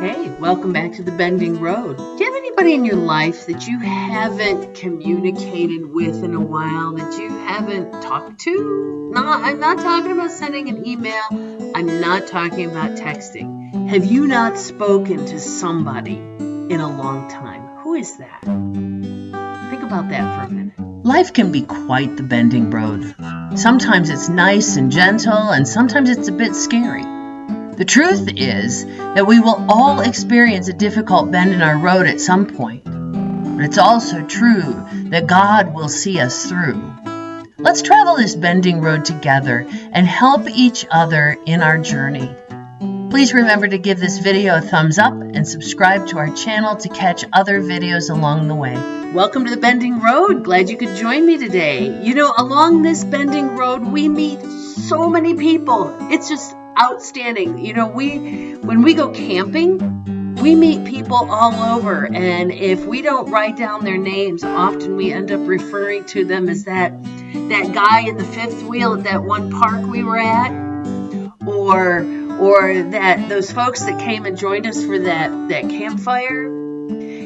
Hey, welcome back to the Bending Road. Do you have anybody in your life that you haven't communicated with in a while, that you haven't talked to? No, I'm not talking about sending an email. I'm not talking about texting. Have you not spoken to somebody in a long time? Who is that? Think about that for a minute. Life can be quite the bending road. Sometimes it's nice and gentle, and sometimes it's a bit scary. The truth is that we will all experience a difficult bend in our road at some point. But it's also true that God will see us through. Let's travel this bending road together and help each other in our journey. Please remember to give this video a thumbs up and subscribe to our channel to catch other videos along the way. Welcome to the Bending Road. Glad you could join me today. You know, along this bending road, we meet so many people. It's just outstanding. You know, when we go camping, we meet people all over, and if we don't write down their names, often we end up referring to them as that guy in the fifth wheel at that one park we were at, or that those folks that came and joined us for that campfire.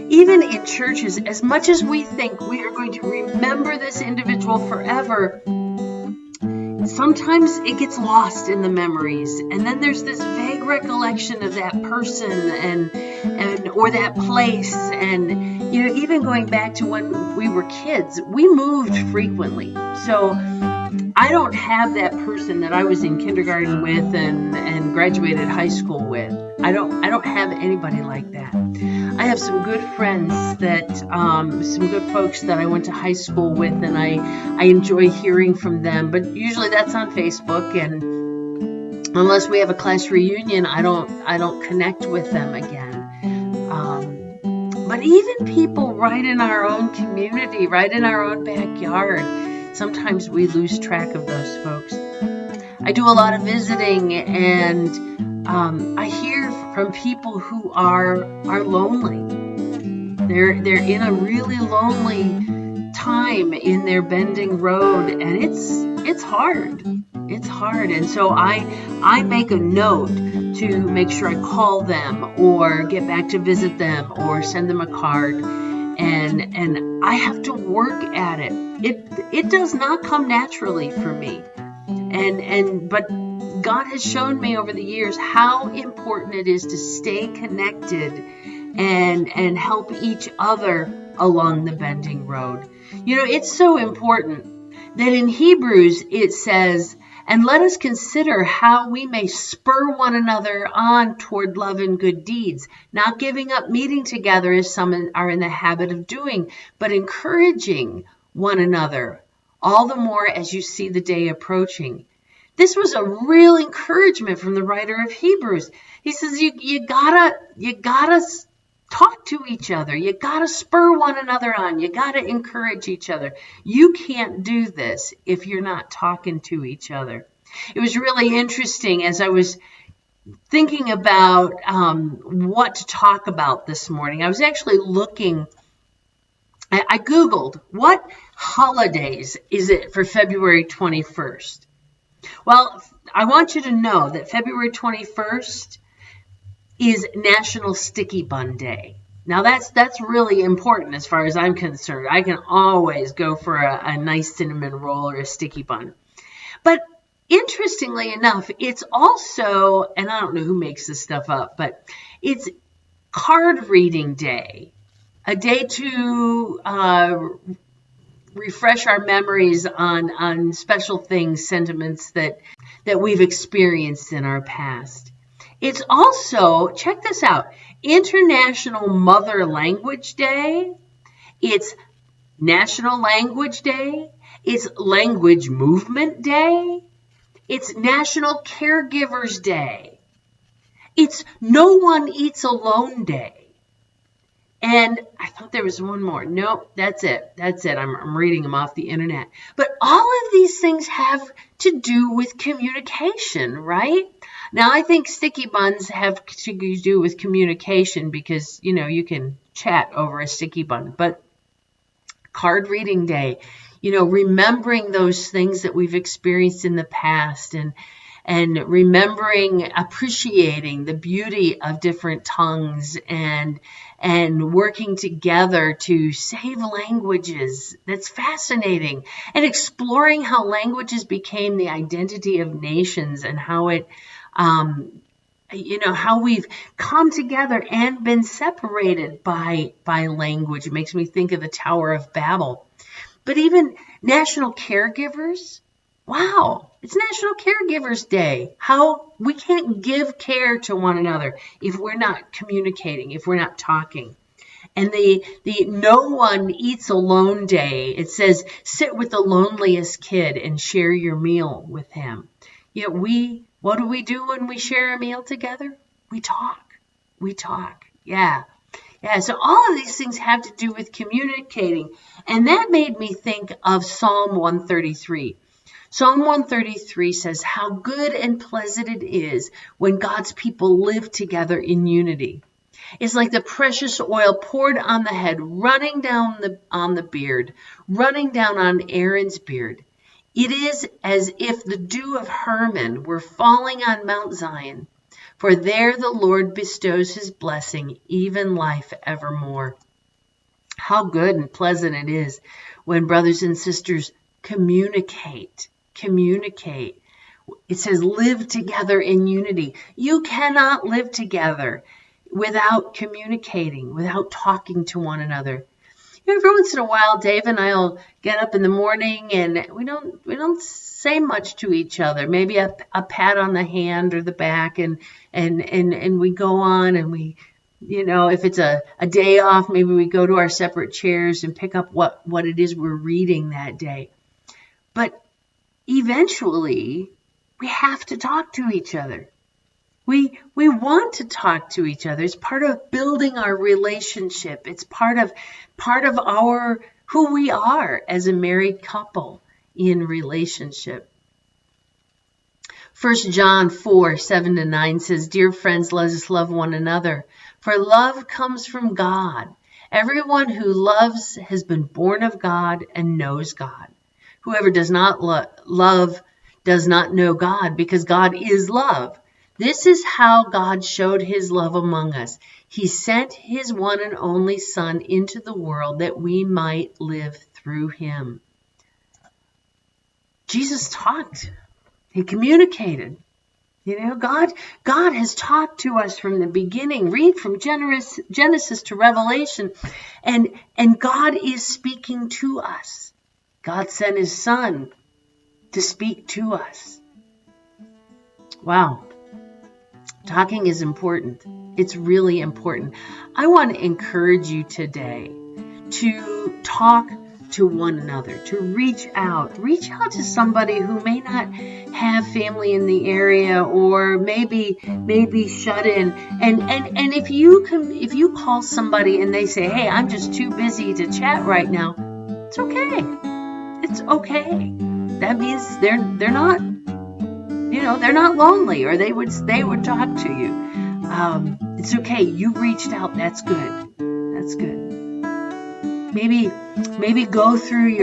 Even in churches, as much as we think we are going to remember this individual forever, sometimes it gets lost in the memories, and then there's this vague recollection of that person and or that place. And you know, even going back to when we were kids, we moved frequently. So I don't have that person that I was in kindergarten with and graduated high school with. I don't have anybody like that. I have some good friends that, some good folks that I went to high school with, and I enjoy hearing from them. But usually that's on Facebook, and unless we have a class reunion, I don't connect with them again. But even people right in our own community, right in our own backyard, sometimes we lose track of those folks. I do a lot of visiting, and I hear from people who are lonely. They're in a really lonely time in their bending road, and it's hard. It's hard, and so I make a note to make sure I call them or get back to visit them or send them a card, and I have to work at it. It does not come naturally for me, but God has shown me over the years how important it is to stay connected and help each other along the bending road. You know, it's so important that in Hebrews it says, "And let us consider how we may spur one another on toward love and good deeds, not giving up meeting together as some are in the habit of doing, but encouraging one another, all the more as you see the day approaching." This was a real encouragement from the writer of Hebrews. He says, you gotta talk to each other. You gotta spur one another on. You gotta encourage each other. You can't do this if you're not talking to each other. It was really interesting as I was thinking about what to talk about this morning. I was actually looking. I Googled, what holidays is it for February 21st? Well, I want you to know that February 21st is National Sticky Bun Day. Now, that's really important as far as I'm concerned. I can always go for a nice cinnamon roll or a sticky bun. But interestingly enough, it's also, and I don't know who makes this stuff up, but it's Card Reading Day, a day to refresh our memories on special things, sentiments that we've experienced in our past. It's also, check this out, International Mother Language Day. It's National Language Day. It's Language Movement Day. It's National Caregivers Day. It's No One Eats Alone Day. And I thought there was one more. Nope, that's it. I'm reading them off the internet. But all of these things have to do with communication, right? Now, I think sticky buns have to do with communication because, you know, you can chat over a sticky bun. But Card Reading Day, you know, remembering those things that we've experienced in the past remembering, appreciating the beauty of different tongues and working together to save languages. That's fascinating. And exploring how languages became the identity of nations and how it how we've come together and been separated by language. It makes me think of the Tower of Babel. But even national caregivers, wow, it's National Caregivers Day. How we can't give care to one another if we're not communicating, if we're not talking. And the No One Eats Alone Day, it says, sit with the loneliest kid and share your meal with him. Yet what do we do when we share a meal together? We talk. Yeah. So all of these things have to do with communicating. And that made me think of Psalm 133. Psalm 133 says, how good and pleasant it is when God's people live together in unity. It's like the precious oil poured on the head, running down on the beard, running down on Aaron's beard. It is as if the dew of Hermon were falling on Mount Zion, for there the Lord bestows his blessing, even life evermore. How good and pleasant it is when brothers and sisters communicate. It says live together in unity. You cannot live together without communicating, without talking to one another. Every once in a while, Dave and I'll get up in the morning and we don't say much to each other. Maybe a pat on the hand or the back, and we go on, and we, if it's a day off, maybe we go to our separate chairs and pick up what it is we're reading that day. But eventually, we have to talk to each other. We want to talk to each other. It's part of building our relationship. It's part of our who we are as a married couple in relationship. 1 John 4:7-9 says, dear friends, let us love one another, for love comes from God. Everyone who loves has been born of God and knows God. Whoever does not love does not know God, because God is love. This is how God showed his love among us. He sent his one and only Son into the world that we might live through him. Jesus talked. He communicated. God has talked to us from the beginning. Read from Genesis to Revelation, and God is speaking to us. God sent his Son to speak to us. Wow. Talking is important. It's really important. I want to encourage you today to talk to one another, to reach out to somebody who may not have family in the area, or maybe shut in. And if you call somebody and they say, hey, I'm just too busy to chat right now, it's okay. It's okay. That means they're not lonely, or they would talk to you. It's okay. You reached out. That's good. Maybe go through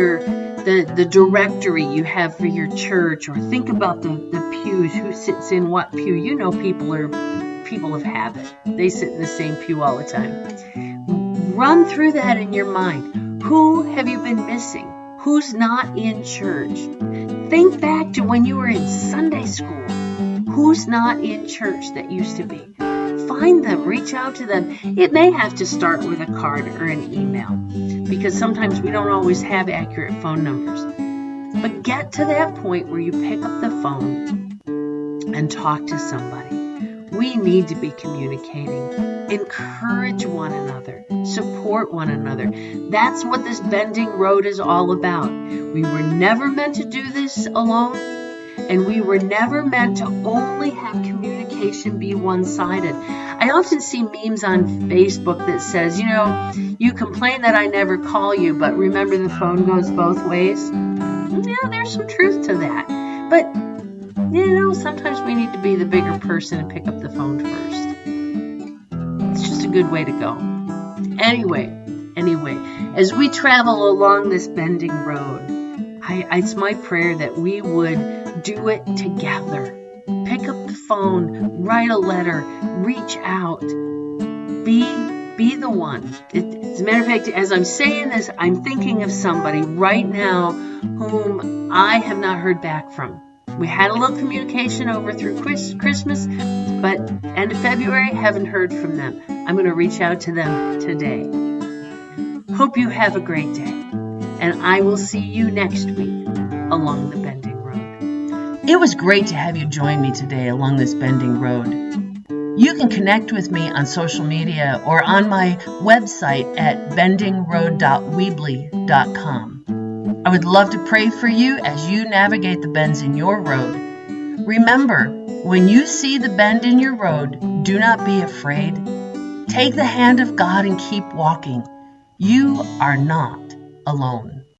the directory you have for your church, or think about the pews. Who sits in what pew? People are people of habit. They sit in the same pew all the time. Run through that in your mind. Who have you been missing? Who's not in church? Think back to when you were in Sunday school. Who's not in church that used to be? Find them, reach out to them. It may have to start with a card or an email, because sometimes we don't always have accurate phone numbers. But get to that point where you pick up the phone and talk to somebody. We need to be communicating. Encourage one another. Support one another. That's what this bending road is all about. We were never meant to do this alone, and we were never meant to only have communication be one-sided. I often see memes on Facebook that says, you complain that I never call you, but remember the phone goes both ways. Yeah, there's some truth to that. But, sometimes we need to be the bigger person and pick up the phone first. It's just a good way to go. Anyway, as we travel along this bending road, it's my prayer that we would do it together. phone, write a letter, reach out. Be the one. As a matter of fact, as I'm saying this, I'm thinking of somebody right now whom I have not heard back from. We had a little communication over through Christmas, but end of February, haven't heard from them. I'm going to reach out to them today. Hope you have a great day, and I will see you next week along the bending road. It was great to have you join me today along this bending road. You can connect with me on social media or on my website at bendingroad.weebly.com. I would love to pray for you as you navigate the bends in your road. Remember, when you see the bend in your road, do not be afraid. Take the hand of God and keep walking. You are not alone.